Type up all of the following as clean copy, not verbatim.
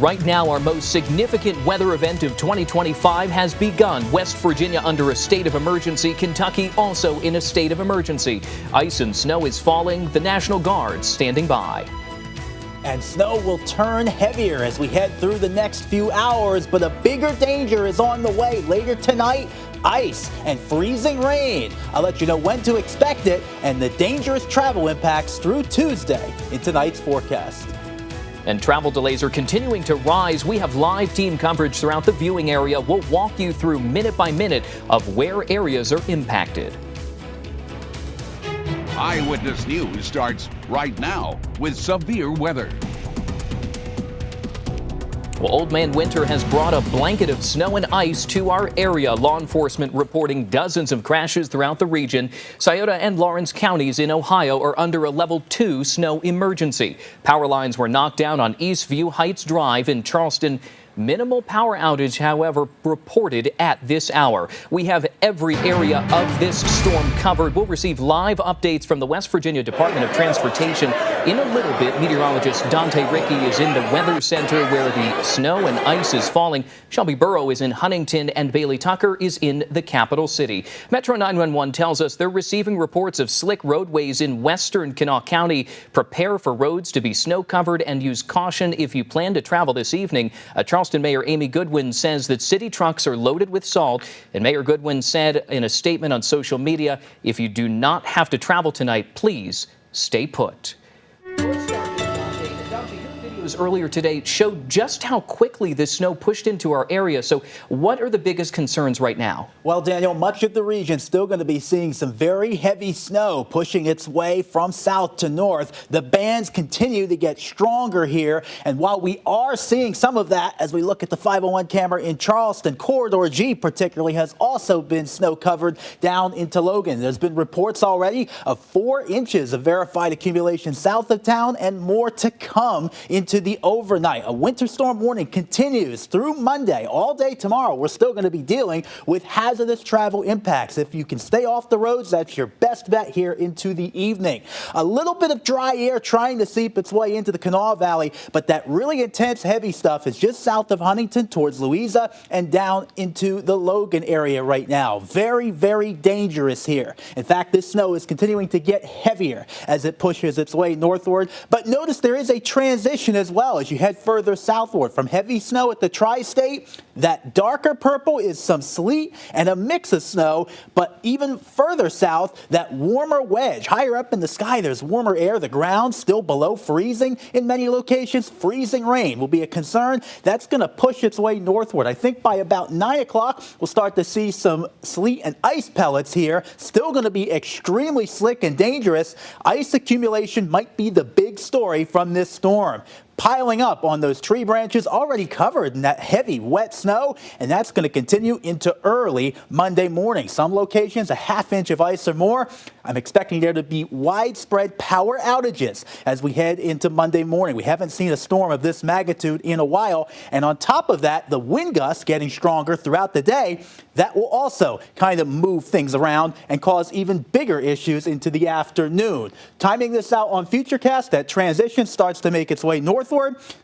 Right now, our most significant weather event of 2025 has begun. West Virginia under a state of emergency, Kentucky also in a state of emergency. Ice and snow is falling, the National Guard standing by. And snow will turn heavier as we head through the next few hours, but a bigger danger is on the way later tonight. Ice and freezing rain. I'll let you know when to expect it and the dangerous travel impacts through Tuesday in tonight's forecast. And travel delays are continuing to rise. We have live team coverage throughout the viewing area. We'll walk you through minute by minute of where areas are impacted. Eyewitness News starts right now with severe weather. Well, Old Man Winter has brought a blanket of snow and ice to our area. Law enforcement reporting dozens of crashes throughout the region. Scioto and Lawrence counties in Ohio are under a level 2 snow emergency. Power lines were knocked down on Eastview Heights Drive in Charleston. Minimal power outage, however, reported at this hour. We have every area of this storm covered. We'll receive live updates from the West Virginia Department of Transportation in a little bit. Meteorologist Dante Ricky is in the weather center where the snow and ice is falling. Shelby Burrow is in Huntington and Bailey Tucker is in the capital city. Metro 911 tells us they're receiving reports of slick roadways in western Kanawha County. Prepare for roads to be snow covered and use caution if you plan to travel this evening. Charleston Mayor Amy Goodwin says that city trucks are loaded with salt, and Mayor Goodwin said in a statement on social media, if you do not have to travel tonight, please stay put. Earlier today showed just how quickly this snow pushed into our area. So what are the biggest concerns right now? Well, Daniel, much of the region still going to be seeing some very heavy snow pushing its way from south to north. The bands continue to get stronger here. And while we are seeing some of that as we look at the 501 camera in Charleston, Corridor G particularly has also been snow covered down into Logan. There's been reports already of 4 inches of verified accumulation south of town and more to come into the overnight. A winter storm warning continues through Monday. All day tomorrow, we're still going to be dealing with hazardous travel impacts. If you can stay off the roads, that's your best bet here into the evening. A little bit of dry air trying to seep its way into the Kanawha Valley, but that really intense heavy stuff is just south of Huntington towards Louisa and down into the Logan area right now. Very, very dangerous here. In fact, this snow is continuing to get heavier as it pushes its way northward. But notice there is a transition as well as you head further southward from heavy snow at the tri-state. That darker purple is some sleet and a mix of snow, but even further south, that warmer wedge. Higher up in the sky, there's warmer air. The ground still below freezing in many locations. Freezing rain will be a concern. That's going to push its way northward. I think by about 9 o'clock, we'll start to see some sleet and ice pellets here. Still going to be extremely slick and dangerous. Ice accumulation might be the big story from this storm. Piling up on those tree branches already covered in that heavy wet snow, and that's going to continue into early Monday morning. Some locations a ½ inch of ice or more. I'm expecting there to be widespread power outages as we head into Monday morning. We haven't seen a storm of this magnitude in a while, and on top of that, the wind gusts getting stronger throughout the day. That will also kind of move things around and cause even bigger issues into the afternoon. Timing this out on Futurecast, that transition starts to make its way northward.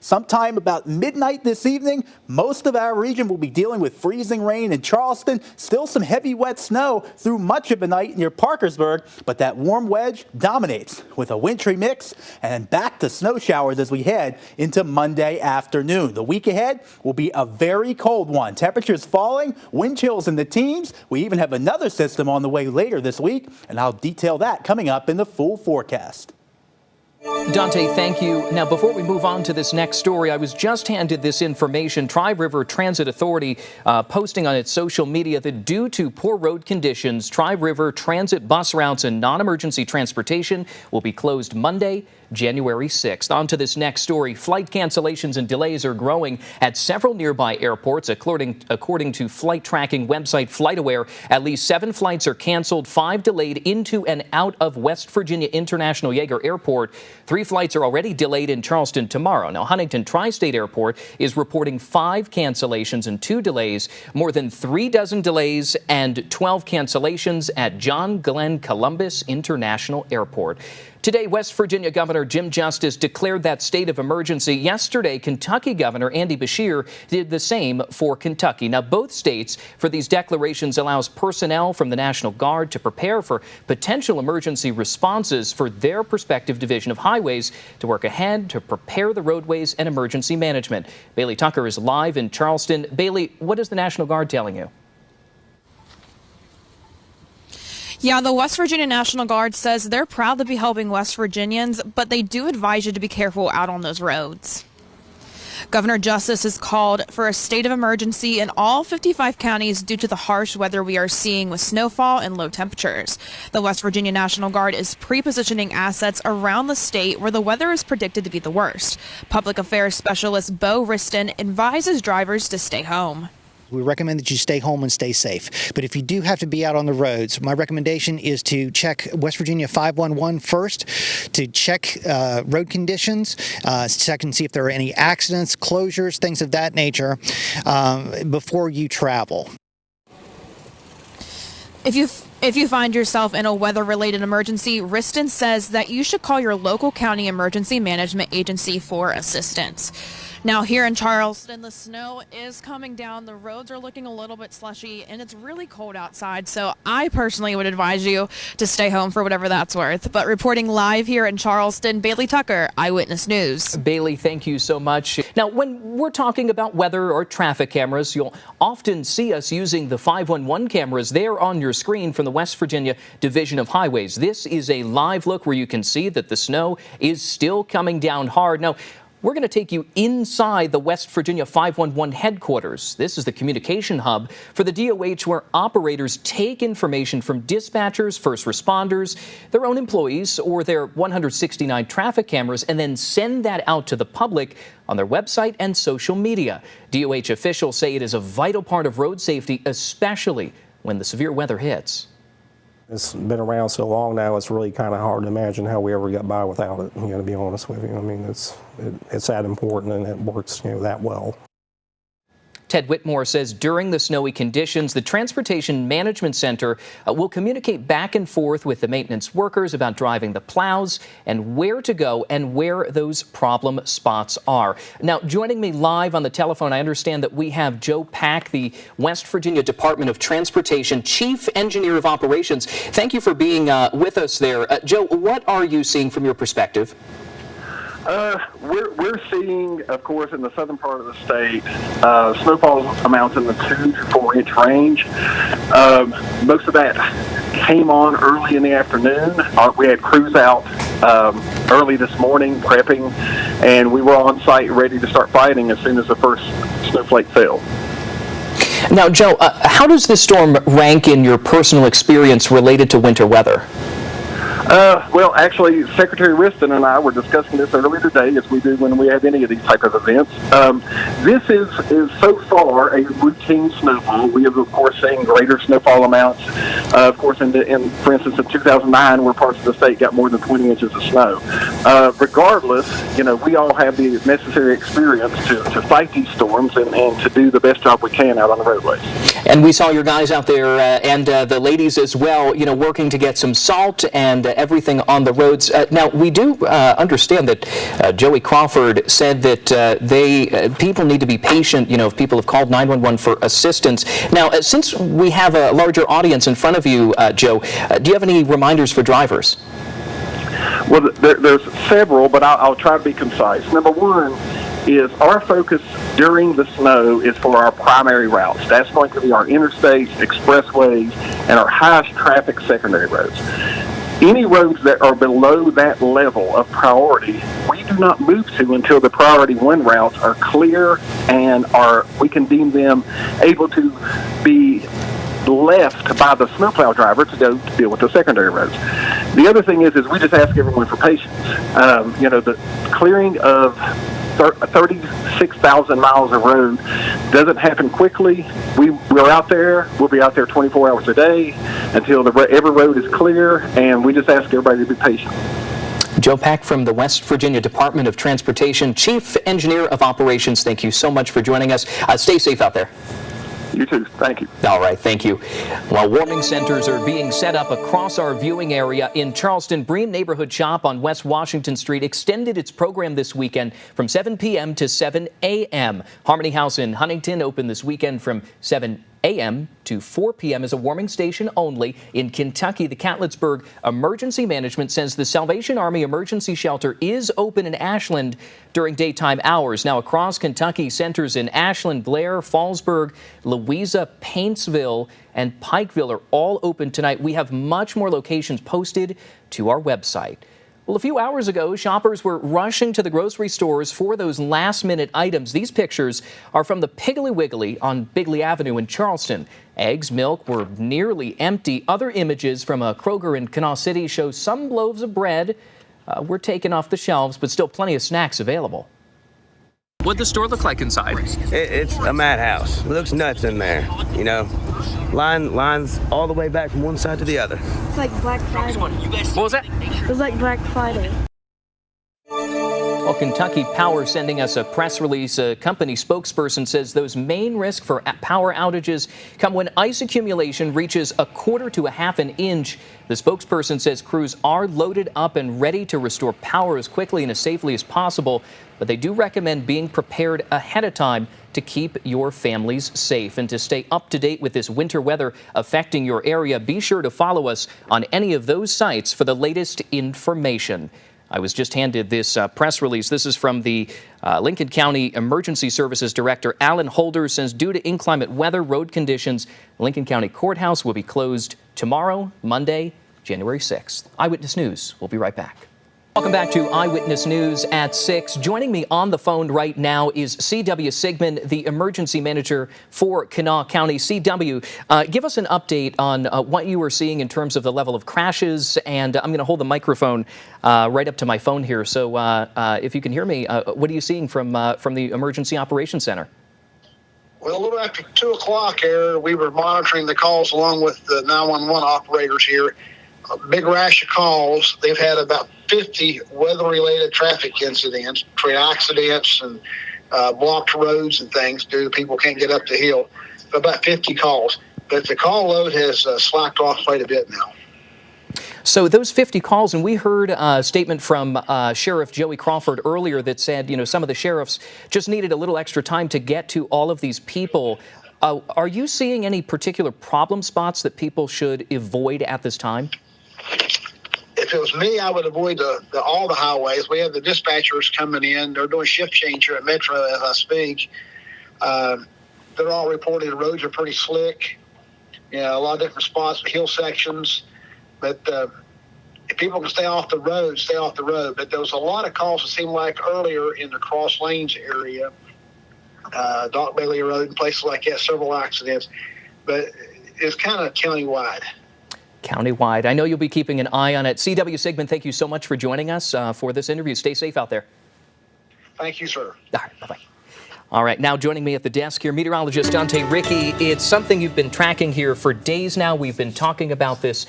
Sometime about midnight this evening, most of our region will be dealing with freezing rain in Charleston. Still some heavy wet snow through much of the night near Parkersburg, but that warm wedge dominates with a wintry mix and back to snow showers as we head into Monday afternoon. The week ahead will be a very cold one. Temperatures falling, wind chills in the teens. We even have another system on the way later this week, and I'll detail that coming up in the full forecast. Dante, thank you. Now, before we move on to this next story, I was just handed this information. Tri-River Transit Authority posting on its social media that due to poor road conditions, Tri-River Transit bus routes and non-emergency transportation will be closed Monday, January 6th. On to this next story. Flight cancellations and delays are growing at several nearby airports. According to flight tracking website FlightAware, at least 7 flights are canceled, 5 delayed into and out of West Virginia International Yeager Airport. 3 flights are already delayed in Charleston tomorrow. Now, Huntington Tri-State Airport is reporting 5 cancellations and 2 delays, more than 3 dozen delays and 12 cancellations at John Glenn Columbus International Airport. Today, West Virginia Governor Governor Jim Justice declared that state of emergency yesterday. Kentucky Governor Andy Beshear did the same for Kentucky. Now, both states, for these declarations, allows personnel from the National Guard to prepare for potential emergency responses for their respective division of highways to work ahead to prepare the roadways and emergency management. Bailey Tucker is live in Charleston. Bailey, what is the National Guard telling you? Yeah, the West Virginia National Guard says they're proud to be helping West Virginians, but they do advise you to be careful out on those roads. Governor Justice has called for a state of emergency in all 55 counties due to the harsh weather we are seeing with snowfall and low temperatures. The West Virginia National Guard is pre-positioning assets around the state where the weather is predicted to be the worst. Public Affairs Specialist Bo Riston advises drivers to stay home. We recommend that you stay home and stay safe. But if you do have to be out on the roads, my recommendation is to check West Virginia 511 first, to check road conditions, check and see if there are any accidents, closures, things of that nature before you travel. If you find yourself in a weather-related emergency, Riston says that you should call your local county emergency management agency for assistance. Now, here in Charleston, the snow is coming down. The roads are looking a little bit slushy, and it's really cold outside. So I personally would advise you to stay home for whatever that's worth. But reporting live here in Charleston, Bailey Tucker, Eyewitness News. Bailey, thank you so much. Now, when we're talking about weather or traffic cameras, you'll often see us using the 511 cameras there on your screen from the West Virginia Division of Highways. This is a live look where you can see that the snow is still coming down hard. Now, we're going to take you inside the West Virginia 511 headquarters. This is the communication hub for the DOH where operators take information from dispatchers, first responders, their own employees, or their 169 traffic cameras and then send that out to the public on their website and social media. DOH officials say it is a vital part of road safety, especially when the severe weather hits. It's been around so long now, it's really kind of hard to imagine how we ever got by without it, to be honest with you. I mean, it's that important and it works, that well. Ted Whitmore says during the snowy conditions, the Transportation Management Center will communicate back and forth with the maintenance workers about driving the plows and where to go and where those problem spots are. Now, joining me live on the telephone, I understand that we have Joe Pack, the West Virginia Department of Transportation Chief Engineer of Operations. Thank you for being with us there. Joe, what are you seeing from your perspective? We're seeing, of course, in the southern part of the state, snowfall amounts in the 2 to 4 inch range. Most of that came on early in the afternoon. We had crews out early this morning prepping, and we were on site ready to start fighting as soon as the first snowflake fell. Now, Joe, how does this storm rank in your personal experience related to winter weather? Well, actually, Secretary Riston and I were discussing this earlier today, as we do when we have any of these type of events. This is so far a routine snowfall. We have, of course, seen greater snowfall amounts. Of course, for instance, in 2009, where parts of the state got more than 20 inches of snow. Regardless, we all have the necessary experience to fight these storms and to do the best job we can out on the roadways. And we saw your guys out there and the ladies as well, working to get some salt and everything on the roads. Now, we do understand that Joey Crawford said that people need to be patient, if people have called 911 for assistance. Now, since we have a larger audience in front of you, Joe, do you have any reminders for drivers? Well, there's several, but I'll try to be concise. Number one is our focus during the snow is for our primary routes. That's going to be our interstates, expressways, and our highest traffic secondary roads. Any roads that are below that level of priority, we do not move to until the priority 1 routes are clear and we can deem them able to be left by the snowplow driver to go to deal with the secondary roads. The other thing is we just ask everyone for patience. The clearing of 36,000 miles of road doesn't happen quickly. We're out there. We'll be out there 24 hours a day until every road is clear, and we just ask everybody to be patient. Joe Pack from the West Virginia Department of Transportation, Chief Engineer of Operations, thank you so much for joining us. Stay safe out there. You too. Thank you. All right, thank you. While warming centers are being set up across our viewing area in Charleston, Bream Neighborhood Shop on West Washington Street extended its program this weekend from 7 p.m. to 7 a.m. Harmony House in Huntington opened this weekend from 7 a.m. to 4 p.m. as a warming station only. In Kentucky, the Catlettsburg Emergency Management says the Salvation Army Emergency Shelter is open in Ashland during daytime hours. Now, across Kentucky, centers in Ashland, Blair, Fallsburg, Louisa, Paintsville, and Pikeville are all open tonight. We have much more locations posted to our website. Well, a few hours ago, shoppers were rushing to the grocery stores for those last-minute items. These pictures are from the Piggly Wiggly on Bigley Avenue in Charleston. Eggs, milk were nearly empty. Other images from a Kroger in Kanawha City show some loaves of bread were taken off the shelves, but still plenty of snacks available. What'd the store look like inside? It's a madhouse. It looks nuts in there, you know. Lines all the way back from one side to the other. It's like Black Friday. What was that? It was like Black Friday. Well, Kentucky Power sending us a press release. A company spokesperson says those main risks for power outages come when ice accumulation reaches 1/4 to 1/2 inch. The spokesperson says crews are loaded up and ready to restore power as quickly and as safely as possible, but they do recommend being prepared ahead of time to keep your families safe. And to stay up to date with this winter weather affecting your area, be sure to follow us on any of those sites for the latest information. I was just handed this press release. This is from the Lincoln County Emergency Services Director. Alan Holder says due to inclement weather, road conditions, Lincoln County Courthouse will be closed tomorrow, Monday, January 6th. Eyewitness News. We'll be right back. Welcome back to Eyewitness News at 6. Joining me on the phone right now is C.W. Sigmund, the emergency manager for Kanawha County. C.W., give us an update on what you are seeing in terms of the level of crashes. And I'm going to hold the microphone right up to my phone here. So if you can hear me, what are you seeing from the Emergency Operations Center? Well, a little after 2 o'clock here, we were monitoring the calls along with the 911 operators here. A big rash of calls. They've had about 50 weather-related traffic incidents, between accidents and blocked roads and things due to people can't get up the hill. About 50 calls. But the call load has slacked off quite a bit now. So those 50 calls, and we heard a statement from Sheriff Joey Crawford earlier that said, you know, some of the sheriffs just needed a little extra time to get to all of these people. Are you seeing any particular problem spots that people should avoid at this time? If it was me, I would avoid all the highways. We have the dispatchers coming in. They're doing shift change here at Metro as I speak. They're all reporting the roads are pretty slick. You know, a lot of different spots, hill sections. But if people can stay off the road, stay off the road. But there was a lot of calls, it seemed like, earlier in the Cross Lanes area, Dock Bailey Road and places like that, several accidents. But it's kind of countywide. Countywide. I know you'll be keeping an eye on it. C.W. Sigmund, thank you so much for joining us for this interview. Stay safe out there. Thank you, sir. All right, bye-bye. All right, now joining me at the desk here, meteorologist Dante Ricky. It's something you've been tracking here for days now. We've been talking about this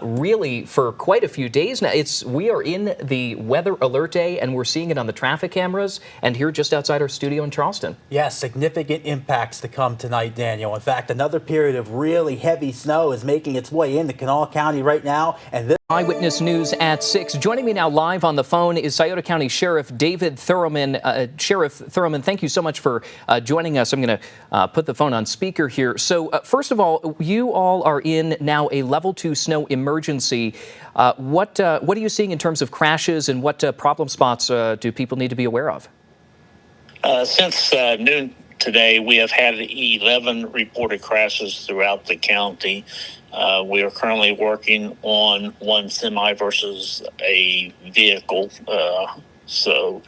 really for quite a few days now. We are in the weather alert day, and we're seeing it on the traffic cameras and here just outside our studio in Charleston. Yes, significant impacts to come tonight, Daniel. In fact, another period of really heavy snow is making its way into Kanawha County right now, and this Eyewitness News at 6. Joining me now live on the phone is Scioto County Sheriff David Thurman. Sheriff Thurman, thank you so much for joining us. I'm going to put the phone on speaker here. So first of all, you all are in now a level 2 snow emergency. What are you seeing in terms of crashes, and what problem spots do people need to be aware of? Since noon today, we have had 11 reported crashes throughout the county. We are currently working on one semi versus a vehicle. So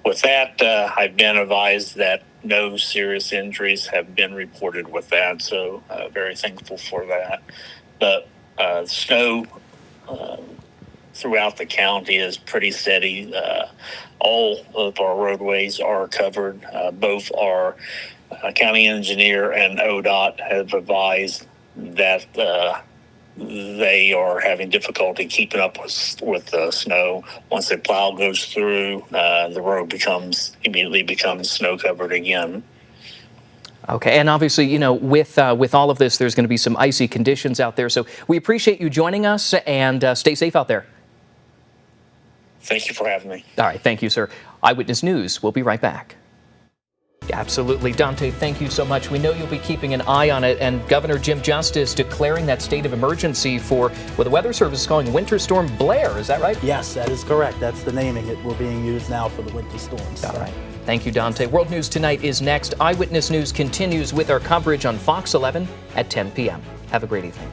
with that, I've been advised that no serious injuries have been reported with that. So very thankful for that. But snow throughout the county is pretty steady. All of our roadways are covered. Both our county engineer and ODOT have advised that they are having difficulty keeping up with the snow. Once the plow goes through, the road immediately becomes snow covered again. Okay, and obviously, you know, with all of this, there's going to be some icy conditions out there. So we appreciate you joining us, and stay safe out there. Thank you for having me. All right, thank you, sir. Eyewitness News, we'll be right back. Absolutely. Dante, thank you so much. We know you'll be keeping an eye on it, and Governor Jim Justice declaring that state of emergency for what the Weather Service is calling Winter Storm Blair. Is that right? Yes, that is correct. That's the naming it we're being used now for the winter storms. All right. Thank you, Dante. World News Tonight is next. Eyewitness News continues with our coverage on Fox 11 at 10 p.m. Have a great evening.